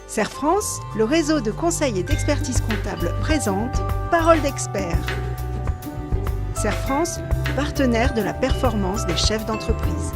Serre France, le réseau de conseil et d'expertise comptable présente Parole d'expert. Serre France, partenaire de la performance des chefs d'entreprise.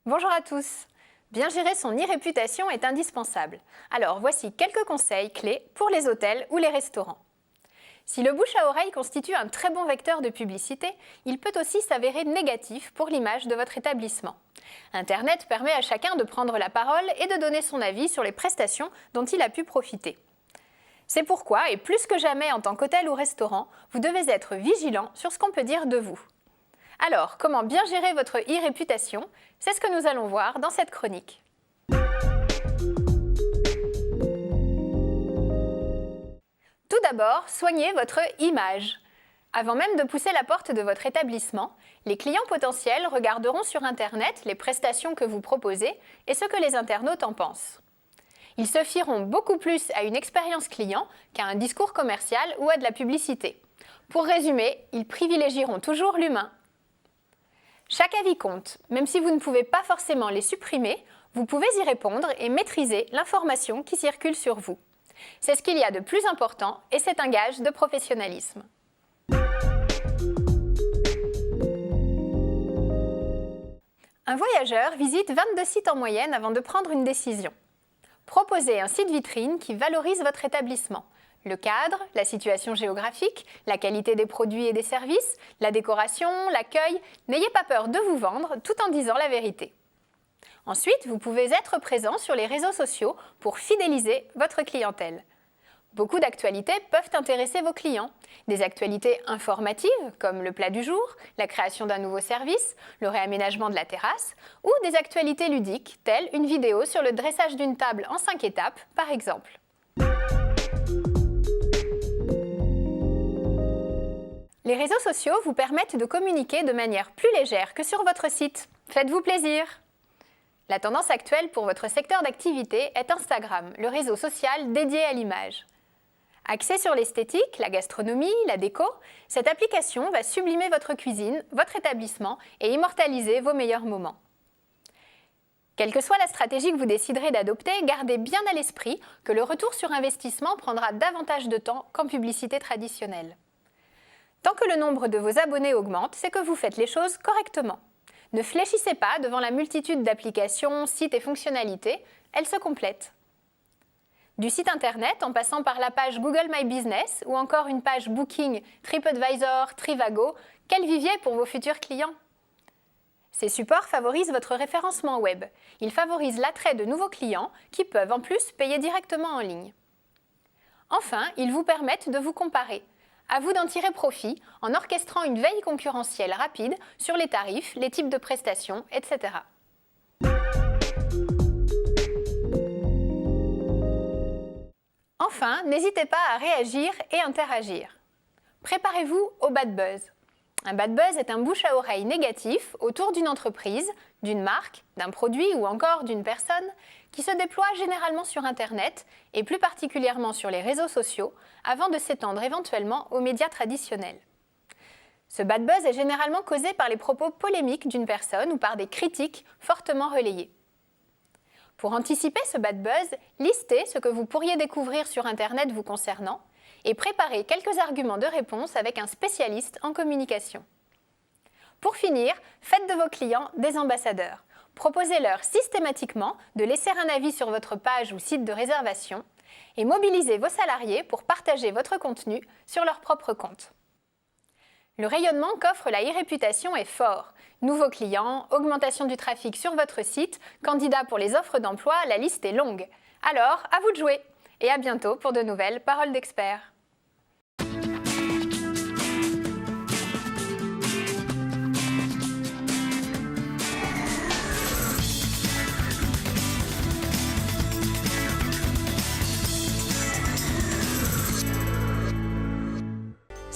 Bonjour à tous. Bien gérer son e-réputation est indispensable. Alors voici quelques conseils clés pour les hôtels ou les restaurants. Si le bouche à oreille constitue un très bon vecteur de publicité, il peut aussi s'avérer négatif pour l'image de votre établissement. Internet permet à chacun de prendre la parole et de donner son avis sur les prestations dont il a pu profiter. C'est pourquoi, et plus que jamais en tant qu'hôtel ou restaurant, vous devez être vigilant sur ce qu'on peut dire de vous. Alors, comment bien gérer votre e-réputation? C'est ce que nous allons voir dans cette chronique. Tout d'abord, soignez votre image. Avant même de pousser la porte de votre établissement, les clients potentiels regarderont sur Internet les prestations que vous proposez et ce que les internautes en pensent. Ils se fieront beaucoup plus à une expérience client qu'à un discours commercial ou à de la publicité. Pour résumer, ils privilégieront toujours l'humain. Chaque avis compte. Même si vous ne pouvez pas forcément les supprimer, vous pouvez y répondre et maîtriser l'information qui circule sur vous. C'est ce qu'il y a de plus important et c'est un gage de professionnalisme. Un voyageur visite 22 sites en moyenne avant de prendre une décision. Proposez un site vitrine qui valorise votre établissement. Le cadre, la situation géographique, la qualité des produits et des services, la décoration, l'accueil. N'ayez pas peur de vous vendre tout en disant la vérité. Ensuite, vous pouvez être présent sur les réseaux sociaux pour fidéliser votre clientèle. Beaucoup d'actualités peuvent intéresser vos clients. Des actualités informatives, comme le plat du jour, la création d'un nouveau service, le réaménagement de la terrasse, ou des actualités ludiques, telles une vidéo sur le dressage d'une table en 5 étapes, par exemple. Les réseaux sociaux vous permettent de communiquer de manière plus légère que sur votre site. Faites-vous plaisir! La tendance actuelle pour votre secteur d'activité est Instagram, le réseau social dédié à l'image. Axée sur l'esthétique, la gastronomie, la déco, cette application va sublimer votre cuisine, votre établissement et immortaliser vos meilleurs moments. Quelle que soit la stratégie que vous déciderez d'adopter, gardez bien à l'esprit que le retour sur investissement prendra davantage de temps qu'en publicité traditionnelle. Tant que le nombre de vos abonnés augmente, c'est que vous faites les choses correctement. Ne fléchissez pas devant la multitude d'applications, sites et fonctionnalités, elles se complètent. Du site internet, en passant par la page Google My Business ou encore une page Booking, TripAdvisor, Trivago, quel vivier pour vos futurs clients? Ces supports favorisent votre référencement web. Ils favorisent l'attrait de nouveaux clients qui peuvent en plus payer directement en ligne. Enfin, ils vous permettent de vous comparer. À vous d'en tirer profit en orchestrant une veille concurrentielle rapide sur les tarifs, les types de prestations, etc. Enfin, n'hésitez pas à réagir et interagir. Préparez-vous au bad buzz. Un bad buzz est un bouche à oreille négatif autour d'une entreprise, d'une marque, d'un produit ou encore d'une personne qui se déploie généralement sur Internet et plus particulièrement sur les réseaux sociaux avant de s'étendre éventuellement aux médias traditionnels. Ce bad buzz est généralement causé par les propos polémiques d'une personne ou par des critiques fortement relayées. Pour anticiper ce bad buzz, listez ce que vous pourriez découvrir sur Internet vous concernant et préparez quelques arguments de réponse avec un spécialiste en communication. Pour finir, faites de vos clients des ambassadeurs. Proposez-leur systématiquement de laisser un avis sur votre page ou site de réservation et mobilisez vos salariés pour partager votre contenu sur leur propre compte. Le rayonnement qu'offre la e-réputation est fort. Nouveaux clients, augmentation du trafic sur votre site, candidats pour les offres d'emploi, la liste est longue. Alors, à vous de jouer! Et à bientôt pour de nouvelles paroles d'experts.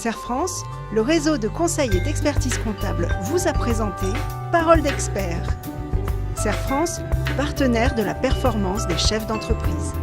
Serre France, le réseau de conseil et d'expertise comptable vous a présenté Parole d'expert. Serre France, partenaire de la performance des chefs d'entreprise.